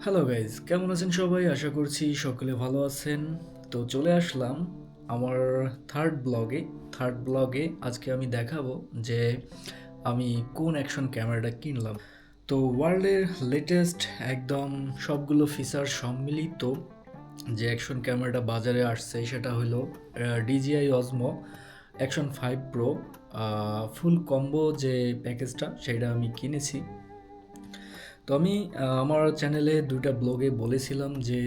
Hello guys, কেমন আছেন সবাই? আশা করছি সকলে ভালো আছেন। তো চলে আসলাম আমার থার্ড ব্লগে আজকে আমি দেখাবো যে আমি কোন অ্যাকশন ক্যামেরাটা কিনলাম। তো ওয়ার্ল্ডের লেটেস্ট একদম সবগুলো ফিচার সম্মিলিত যে অ্যাকশন ক্যামেরাটা বাজারে আসছে সেটা হলো DJI Osmo অ্যাকশন 5 Pro ফুল কম্বো যে প্যাকেজটা সেটা আমি কিনেছি। তো আমি আমার চ্যানেলে ২টা ব্লগে বলেছিলাম যে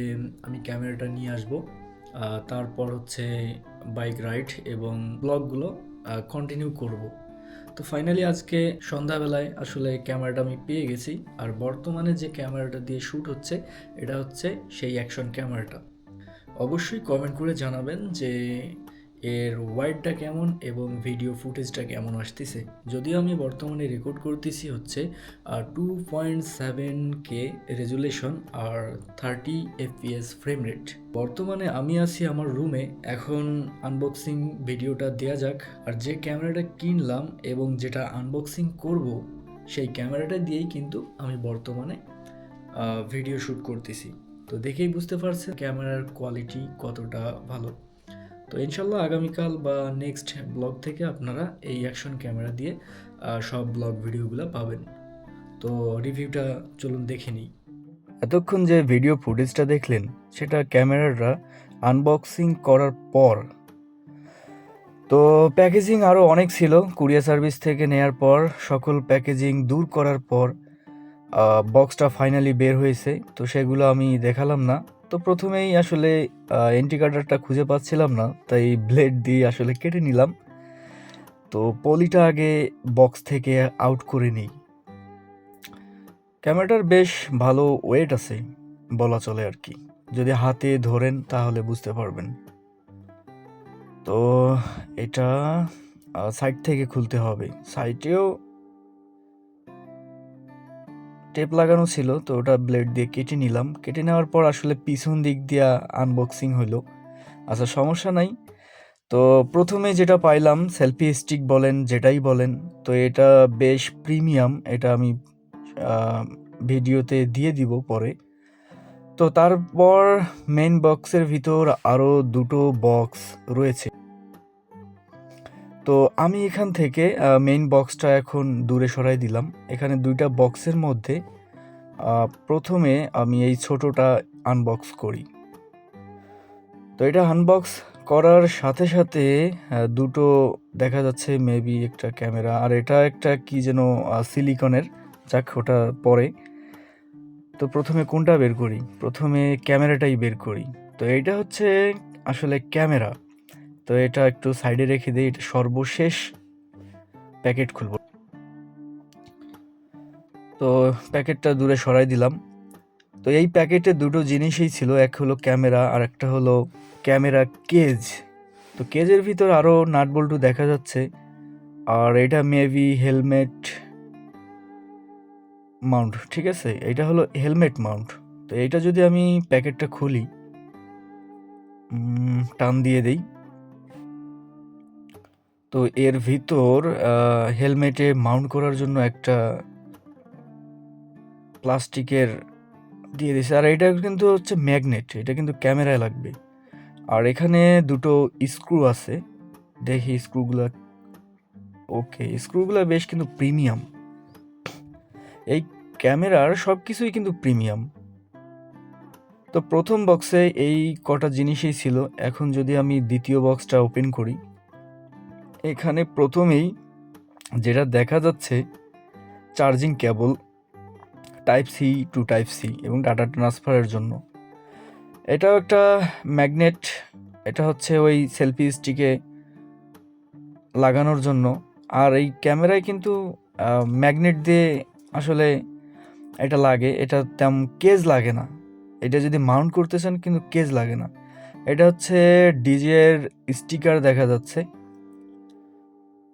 আমি ক্যামেরাটা নিয়ে আসবো। তারপর হচ্ছে বাইক রাইড এবং ব্লগগুলো কন্টিনিউ করব। তো ফাইনালি আজকে সন্ধ্যাবেলায় আসলে ক্যামেরাটা আমি পেয়ে গেছি। আর বর্তমানে যে ক্যামেরাটা দিয়ে শ্যুট হচ্ছে এটা হচ্ছে সেই অ্যাকশন ক্যামেরাটা। অবশ্যই কমেন্ট করে জানাবেন যে এর ওয়াইডটা কেমন এবং ভিডিও ফুটেজটা কেমন আসতেছে। যদিও আমি বর্তমানে রেকর্ড করতেছি হচ্ছে 2.7K রেজুলেশন আর 30 FPS ফ্রেম রেট। বর্তমানে আমি আছি আমার রুমে। এখন আনবক্সিং ভিডিওটা দেয়া যাক। আর যে ক্যামেরাটা কিনলাম এবং যেটা আনবক্সিং করব সেই ক্যামেরাটা দিয়েই কিন্তু আমি বর্তমানে ভিডিও শ্যুট করতেছি। তো দেখেই বুঝতে পারছেন ক্যামেরার কোয়ালিটি কতটা ভালো। তো ইনশাল্লাহ আগামীকাল বা নেক্সট ব্লগ থেকে আপনারা এই অ্যাকশন ক্যামেরা দিয়ে সব ব্লগ ভিডিওগুলো পাবেন। তো রিভিউটা চলুন দেখে নিই। এতক্ষণ যে ভিডিও ফুটেজটা দেখলেন সেটা ক্যামেরাটা আনবক্সিং করার পর। তো প্যাকেজিং আরও অনেক ছিল, কুরিয়ার সার্ভিস থেকে নেয়ার পর সকল প্যাকেজিং দূর করার পর বক্সটা ফাইনালি বের হয়েছে। তো সেগুলো আমি দেখালাম না। তো প্রথমেই আসলে এন্ট্রি কাটারটা খুঁজে পাচ্ছিলাম না, তাই ব্লেড দিয়ে আসলে কেটে নিলাম। তো পলিটা আগে বক্স থেকে আউট করে নিই। ক্যামেরাটার বেশ ভালো ওয়েট আছে বলা চলে আর কি, যদি হাতে ধরেন তাহলে বুঝতে পারবেন। তো এটা সাইড থেকে খুলতে হবে। সাইডেও টেপ লাগানো ছিল, তো ওটা ব্লেড দিয়ে কেটে নিলাম। কেটে নেওয়ার পর আসলে পিছন দিক দিয়ে আনবক্সিং হলো। আচ্ছা, সমস্যা নাই। তো প্রথমে যেটা পাইলাম সেলফি স্টিক বলেন যেটাই বলেন, তো এটা বেশ প্রিমিয়াম। এটা আমি ভিডিওতে দিয়ে দিব পরে। তো তারপর মেইন বক্সের ভিতর আরও দুটো বক্স রয়েছে। তো আমি এখান থেকে মেইন বক্সটা এখন দূরে সরাই দিলাম। এখানে দুইটা বক্সের মধ্যে প্রথমে আমি এই ছোটটা আনবক্স করি। তো এটা আনবক্স করার সাথে সাথে দুটো দেখা যাচ্ছে মেবি একটা ক্যামেরা, আর এটা একটা কি যেন সিলিকনের, যাক ওটা পরে। তো প্রথমে কোনটা বের করি? প্রথমে ক্যামেরাটাই বের করি। তো এইটা হচ্ছে আসলে ক্যামেরা। তো এটা একটু সাইডে রেখে দিই, এটা সর্বশেষ প্যাকেট খুলব। তো প্যাকেটটা দূরে সরাই দিলাম। তো এই প্যাকেটে দুটো জিনিসই ছিল, এক হলো ক্যামেরা আর একটা হলো ক্যামেরা কেজ। তো কেজের ভিতর আরও নাট বল্টু দেখা যাচ্ছে। আর এটা মেবি হেলমেট মাউন্ট, ঠিক আছে, এটা হলো হেলমেট মাউন্ট। তো এইটা যদি আমি প্যাকেটটা খুলি, টান দিয়ে দেই, তো এর ভিতর হেলমেটে মাউন্ট করার জন্য একটা প্লাস্টিকের দিয়ে দিয়েছে। আর এটা কিন্তু হচ্ছে ম্যাগনেট, এটা কিন্তু ক্যামেরায় লাগবে। আর এখানে দুটো স্ক্রু আছে, দেখি স্ক্রুগুলো। ওকে, স্ক্রুগুলো বেশ কিন্তু প্রিমিয়াম। এই ক্যামেরার সব কিছুই কিন্তু প্রিমিয়াম। তো প্রথম বক্সে এই কটা জিনিসই ছিল। এখন যদি আমি দ্বিতীয় বক্সটা ওপেন করি, এখানে প্রথমেই যেটা দেখা যাচ্ছে charging cable type C to type C এবং ডাটা ট্রান্সফারের জন্য। এটাও একটা ম্যাগনেট, এটা হচ্ছে ওই সেলফি স্টিকে লাগানোর জন্য। আর এই ক্যামেরায় কিন্তু ম্যাগনেট দিয়ে আসলে এটা লাগে, এটা তেমন কেজ লাগে না। এটা যদি মাউন্ট করতে চান কিন্তু কেজ লাগে না। এটা হচ্ছে ডিজের স্টিকার দেখা যাচ্ছে।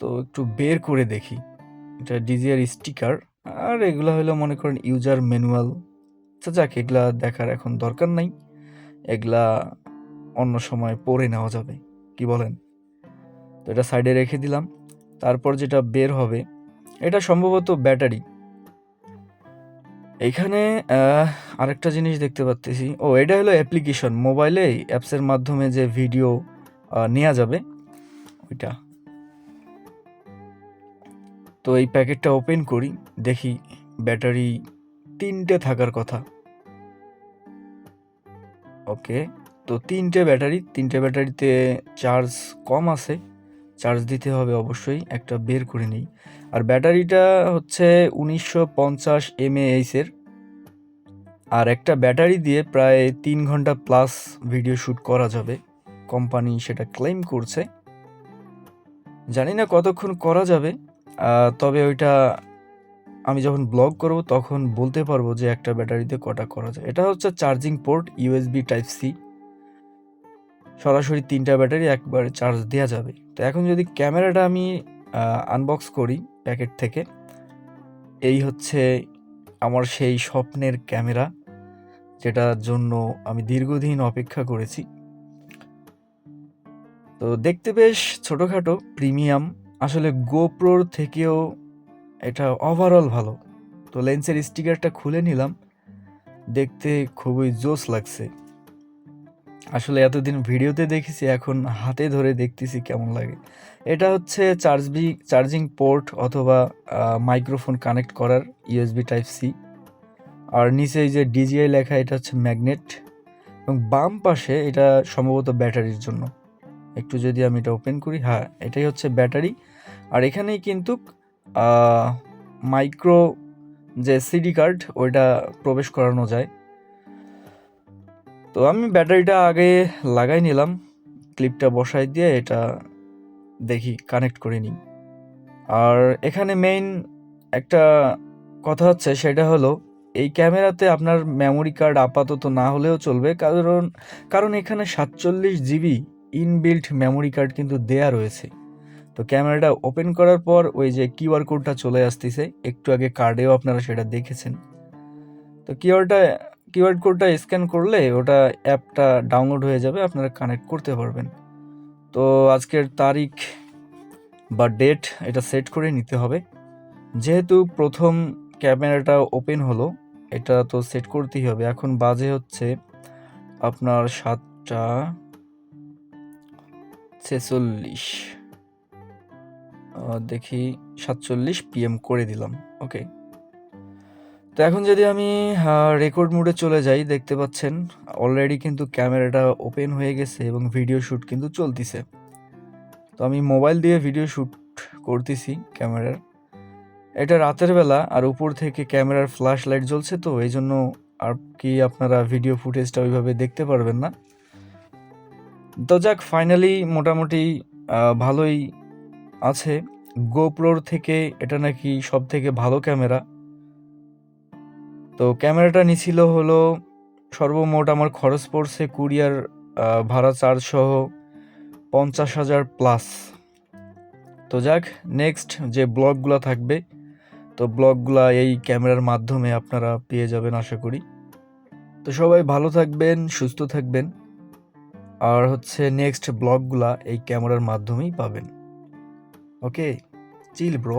তো একটু বের করে দেখি, এটা ডিজের স্টিকার। আর এগুলা হলো মনে করেন ইউজার ম্যানুয়াল। আচ্ছা যাক, এগুলা দেখার এখন দরকার নাই, এগুলা অন্য সময় পরে নেওয়া যাবে, কি বলেন? তো এটা সাইডে রেখে দিলাম। তারপর যেটা বের হবে এটা সম্ভবত ব্যাটারি। এইখানে আরেকটা জিনিস দেখতে পারতেছি। এটা হলো অ্যাপ্লিকেশন, মোবাইলে অ্যাপসের মাধ্যমে যে ভিডিও নেওয়া যাবে ওইটা। তো এই প্যাকেটটা ওপেন করি, দেখি ব্যাটারি 3টে থাকার কথা। ওকে, তো 3টে ব্যাটারিতে চার্জ কম আছে, চার্জ দিতে হবে অবশ্যই। একটা বের করে নিই। আর ব্যাটারিটা হচ্ছে 1950 mAh-এর। আর একটা ব্যাটারি দিয়ে প্রায় 3 ঘন্টা প্লাস ভিডিও শ্যুট করা যাবে, কোম্পানি সেটা ক্লেম করছে। জানি না কতক্ষণ করা যাবে, তবে ওইটা আমি যখন ব্লগ করব তখন বলতে পারবো যে একটা ব্যাটারিতে কটা করা যায়। এটা হচ্ছে charging port, USB type C, সরাসরি 3টা ব্যাটারি একবারে চার্জ দেওয়া যাবে। তো এখন যদি ক্যামেরাটা আমি আনবক্স করি প্যাকেট থেকে, এই হচ্ছে আমার সেই স্বপ্নের ক্যামেরা, যেটার জন্য আমি দীর্ঘদিন অপেক্ষা করেছি। তো দেখতে বেশ ছোটোখাটো, প্রিমিয়াম, আসলে গোপ্রোর থেকেও এটা ওভারঅল ভালো। তো লেন্সের স্টিকারটা খুলে নিলাম, দেখতে খুবই জোস লাগছে। আসলে এতদিন ভিডিওতে দেখেছি, এখন হাতে ধরে দেখতেছি কেমন লাগে। এটা হচ্ছে চার্জিং পোর্ট অথবা মাইক্রোফোন কানেক্ট করার ইউএসবি টাইপ সি। আর নিচে এই যে ডিজিআই লেখা, এটা হচ্ছে ম্যাগনেট। এবং বাম পাশে এটা সম্ভবত ব্যাটারির জন্য। একটু যদি আমি এটা ওপেন করি, হ্যাঁ এটাই হচ্ছে ব্যাটারি। আর এখানেই কিন্তু মাইক্রো যে সিডি কার্ড ওইটা প্রবেশ করানো যায়। তো আমি ব্যাটারিটা আগে লাগাই নিলাম, ক্লিপটা বসাই দিয়ে এটা দেখি কানেক্ট করে নিই। আর এখানে মেইন একটা কথা হচ্ছে, সেটা হলো এই ক্যামেরাতে আপনার মেমোরি কার্ড আপাতত না হলেও চলবে, কারণ এখানে 47 GB ইনবিল্ট মেমোরি কার্ড কিন্তু দেয়া রয়েছে। তো ক্যামেরাটা ওপেন করার পর ওই যে কিউআর কোডটা চলে আসতেছে, একটু আগে কার্ডেও আপনারা সেটা দেখেছেন। তো কিউআর কোডটা স্ক্যান করলে ওটা অ্যাপটা ডাউনলোড হয়ে যাবে, আপনারা কানেক্ট করতে পারবেন। তো আজকের তারিখ বা ডেট এটা সেট করে নিতে হবে, যেহেতু প্রথম ক্যামেরাটা ওপেন হলো, এটা তো সেট করতেই হবে। এখন বাজে হচ্ছে আপনার 7:46, দেখি 47 PM করে দিলাম। ওকে, তো এখন যদি আমি রেকর্ড মোডে চলে যাই, দেখতে পাচ্ছেন অলরেডি কিন্তু ক্যামেরাটা ওপেন হয়ে গেছে এবং ভিডিও শ্যুট কিন্তু চলতেছে। তো আমি মোবাইল দিয়ে ভিডিও শ্যুট করতেছি ক্যামেরার। এটা রাতের বেলা, আর উপর থেকে ক্যামেরার ফ্ল্যাশ লাইট জ্বলছে, তো এই জন্য আর কি আপনারা ভিডিও ফুটেজটা ওইভাবে দেখতে পারবেন না। তো যাক, ফাইনালি মোটামুটি ভালোই আছে। গোপ্রোর থেকে এটা নাকি সব থেকে ভালো ক্যামেরা। তো ক্যামেরাটা নিছিল হলো সর্বমোট আমার খরচ পড়ছে কুরিয়ার ভাড়া চার্জ সহ 50,000 প্লাস। তো যাক, নেক্সট যে ব্লগগুলো থাকবে, তো ব্লগগুলা এই ক্যামেরার মাধ্যমে আপনারা পেয়ে যাবেন আশা করি। তো সবাই ভালো থাকবেন, সুস্থ থাকবেন, আর হচ্ছে নেক্সট ব্লগগুলা এই ক্যামেরার মাধ্যমেই পাবেন। ওকে, চিল ব্রো।